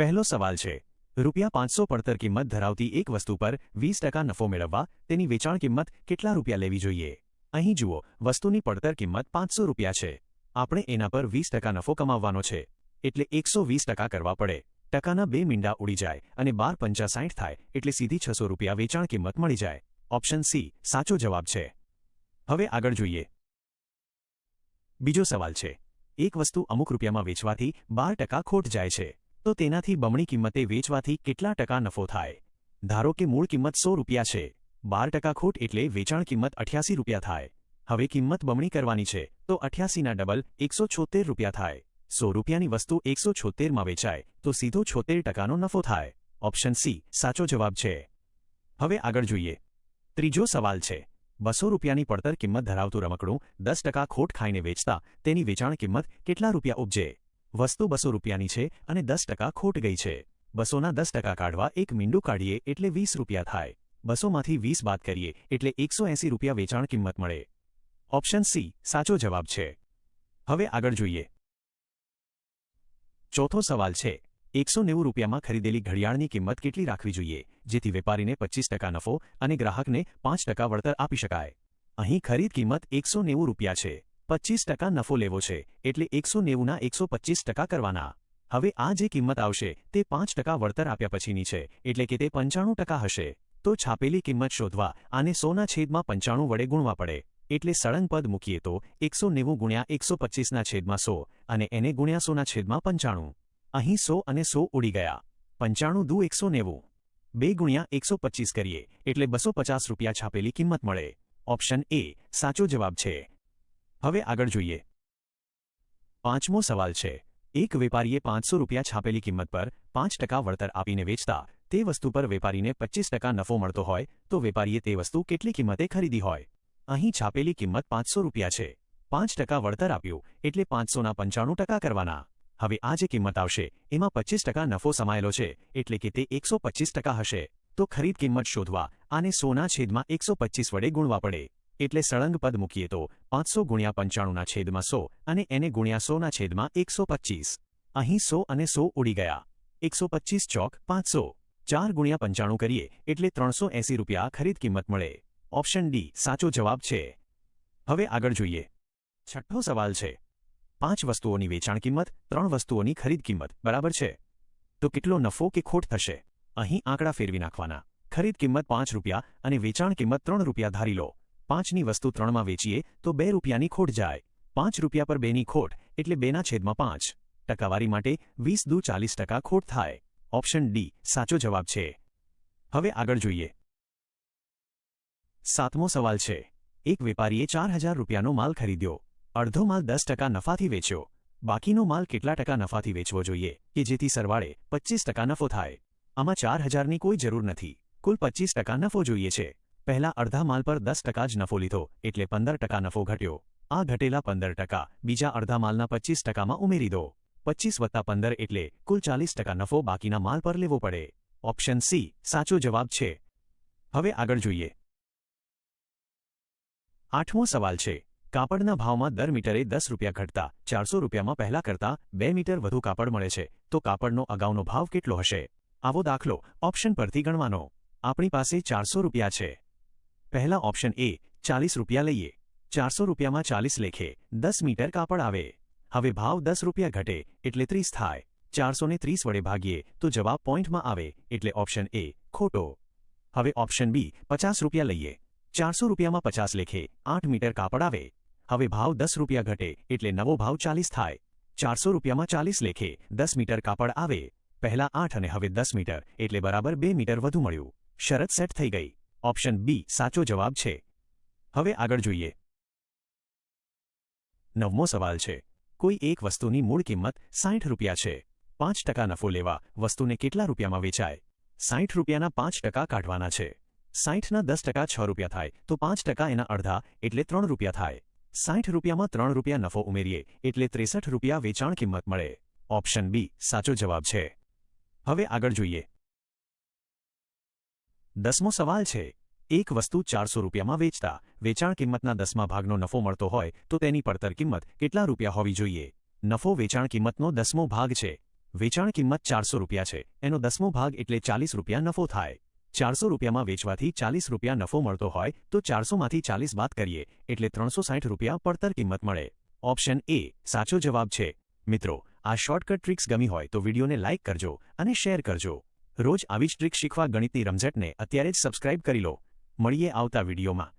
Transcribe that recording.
પહેલો સવાલ છે, ₹500 પડતર કિંમત ધરાવતી એક વસ્તુ પર 20% નફો મેળવવા તેની વેચાણ કિંમત કેટલા રૂપિયા લેવી જોઈએ? અહીં જુઓ, વસ્તુની પડતર કિંમત ₹500 છે. આપણે એના પર 20% નફો કમાવવાનો છે, એટલે 120% કરવા પડે. ટકાના 2 મીંડા ઉડી જાય અને 12×5 = 60 થાય, એટલે સીધી ₹600 વેચાણ કિંમત મળી જાય. ઓપ્શન સી સાચો જવાબ છે. હવે આગળ જોઈએ. બીજો સવાલ છે, એક વસ્તુ અમુક રૂપિયામાં વેચવાથી 12% ખોટ જાય છે, તો તેનાથી બમણી કિંમતે વેચવાથી કેટલા ટકા નફો થાય? ધારો કે મૂળ કિંમત ₹100 છે, 12% ખોટ એટલે વેચાણ કિંમત ₹88 થાય. હવે કિંમત બમણી કરવાની છે, તો 88ના ડબલ ₹176 થાય. ₹100ની વસ્તુ 176માં વેચાય તો સીધો 76%નો નફો થાય. ઓપ્શન સી સાચો જવાબ છે. હવે આગળ જોઈએ. ત્રીજો સવાલ છે, ₹200ની પડતર કિંમત ધરાવતું રમકડું 10% ખોટ ખાઈને વેચતા તેની વેચાણ કિંમત કેટલા રૂપિયા ઉપજે? વસ્તુ ₹200ની છે અને 10% ખોટ ગઈ છે. 200ના 10% કાઢવા એક મીંડું કાઢીએ એટલે ₹20 થાય. 200માંથી 20 બાદ કરીએ એટલે ₹180 વેચાણ કિંમત મળે. ઓપ્શન સી સાચો જવાબ છે. હવે આગળ જોઈએ. ચોથો સવાલ છે, ₹190માં ખરીદેલી ઘડિયાળની કિંમત કેટલી રાખવી જોઈએ જેથી વેપારીને 25% નફો અને ગ્રાહકને 5% વળતર આપી શકાય? અહીં ખરીદ કિંમત ₹190 છે, 25% નફો લેવો છે, એટલે 190ના 125% કરવાના. હવે આ જે કિંમત આવશે તે 5% વળતર આપ્યા પછીની છે, એટલે કે તે 95% હશે. તો છાપેલી કિંમત શોધવા આને 100/95 વડે ગુણવા પડે. એટલે સળંગ પદ મૂકીએ તો 190 × 125/100 અને એને ગુણ્યા 100/95. અહીં 100 અને 100 ઉડી ગયા. 95 દુ 190. 2 × 125 કરીએ એટલે ₹250 છાપેલી કિંમત મળે. ઓપ્શન એ સાચો જવાબ છે. હવે આગળ જોઈએ. પાંચમો સવાલ છે, એક વેપારીએ ₹500 છાપેલી કિંમત પર 5% વળતર આપીને વેચતા તે વસ્તુ પર વેપારીને 25% નફો મળતો હોય તો વેપારીએ તે વસ્તુ કેટલી કિંમતે ખરીદી હોય? અહીં છાપેલી કિંમત ₹500 છે, 5% વળતર આપ્યું એટલે 500ના 95% કરવાના. હવે આ જે કિંમત આવશે એમાં 25% નફો સમાયેલો છે, એટલે કે તે 125% હશે. તો ખરીદ કિંમત શોધવા આને 100/125 વડે ગુણવા પડે. એટલે સળંગ પદ મૂકીએ તો 500 × 95/100 અને એને ગુણ્યા 100/125. અહીં 100 અને 100 ઉડી ગયા. 125 ચોક 500. 4 × 95 કરીએ એટલે ₹380 ખરીદ કિંમત મળે. ઓપ્શન ડી સાચો જવાબ છે. હવે આગળ જોઈએ. છઠ્ઠો સવાલ છે, 5 વસ્તુઓની વેચાણ કિંમત 3 વસ્તુઓની ખરીદ કિંમત બરાબર છે, તો કેટલો નફો કે ખોટ થશે? અહીં આંકડા ફેરવી નાખવાના. ખરીદ કિંમત ₹5 અને વેચાણ કિંમત ₹3 ધારી લો. 5ની વસ્તુ 3માં વેચીએ તો ₹2ની ખોટ જાય. ₹5 પર 2ની ખોટ એટલે 2/5. ટકાવારી માટે 20 દુ 40% ખોટ થાય. ઓપ્શન ડી સાચો જવાબ છે. હવે આગળ જોઈએ. સાતમો સવાલ છે, એક વેપારીએ ₹4000નો માલ ખરીદ્યો. અડધો માલ 10% નફાથી વેચ્યો. બાકીનો માલ કેટલા ટકા નફાથી વેચવો જોઈએ કે જેથી સરવાળે 25% નફો થાય? આમાં 4000ની કોઈ જરૂર નથી, કુલ 25% નફો જોઈએ છે. પહેલા અડધા માલ પર 10% જ નફો લીધો એટલે 15% નફો ઘટ્યો. આ ઘટેલા 15% બીજા અડધા માલના 25%માં ઉમેરી દો. 25 + 15 એટલે કુલ 40% નફો બાકીના માલ પર લેવો પડે. ઓપ્શન સી સાચો જવાબ છે. હવે આગળ જોઈએ. આઠમો સવાલ છે, કાપડના ભાવમાં દર મીટરે ₹10 ઘટતા ₹400માં પહેલા કરતાં 2 મીટર વધુ કાપડ મળે છે, તો કાપડનો અગાઉનો ભાવ કેટલો હશે? આવો દાખલો ઓપ્શન પરથી ગણવાનો. આપણી પાસે ₹400 છે. પહેલા ઓપ્શન એ ₹40 લઈએ. ₹400માં 40 લેખે 10 મીટર કાપડ આવે. હવે ભાવ ₹10 ઘટે એટલે 30 થાય. 400ને 30 વડે ભાગીએ તો જવાબ પોઈન્ટમાં આવે, એટલે ઓપ્શન એ ખોટો. હવે ઓપ્શન બી ₹50 લઈએ. ₹400માં 50 લેખે 8 મીટર કાપડ આવે. હવે ભાવ ₹10 ઘટે એટલે નવો ભાવ 40 થાય. 400માં 40 લેખે 10 મીટર કાપડ આવે. પહેલા 8 અને હવે 10 મીટર એટલે બરાબર 2 મીટર વધુ મળ્યું. શરત સેટ થઈ ગઈ. ઓપ્શન બી સાચો જવાબ છે. હવે આગળ જોઈએ. નવમો સવાલ છે, કોઈ એક વસ્તુની મૂળ કિંમત ₹60 છે. 5% નફો લેવા વસ્તુને કેટલા રૂપિયામાં વેચાય? ₹60ના 5% કાઢવાના છે. 60ના 10% ₹6 થાય તો 5% એના અડધા એટલે ₹3 થાય. ₹60માં ₹3 નફો ઉમેરીએ એટલે ₹63 વેચાણ કિંમત મળે. ઓપ્શન બી સાચો જવાબ છે. હવે આગળ જોઈએ. 10મો સવાલ છે, એક વસ્તુ ₹400માં વેચતા વેચાણ કિંમતના 10મા ભાગનો નફો મળતો હોય તો તેની પડતર કિંમત કેટલા રૂપિયા હોવી જોઈએ? નફો વેચાણ કિંમતનો 10મો ભાગ છે. વેચાણ કિંમત 400 રૂપિયા છે, એનો 10મો ભાગ એટલે 40 રૂપિયા નફો થાય। 400 રૂપિયામાં વેચવાથી 40 રૂપિયા નફો મળતો હોય તો 400માંથી 40 બાદ કરીએ એટલે 360 રૂપિયા પડતર કિંમત મળે। ઓપ્શન એ સાચો જવાબ છે। મિત્રો, આ શોર્ટકટ ટ્રિક્સ ગમી હોય તો વિડીયોને લાઇક કરજો અને શેર કરજો। રોજ આવી જ ટ્રિક શીખવા ગણિતની રમઝટને અત્યારે જ સબસ્ક્રાઇબ કરી લો। મળીએ આવતા વિડીયોમાં।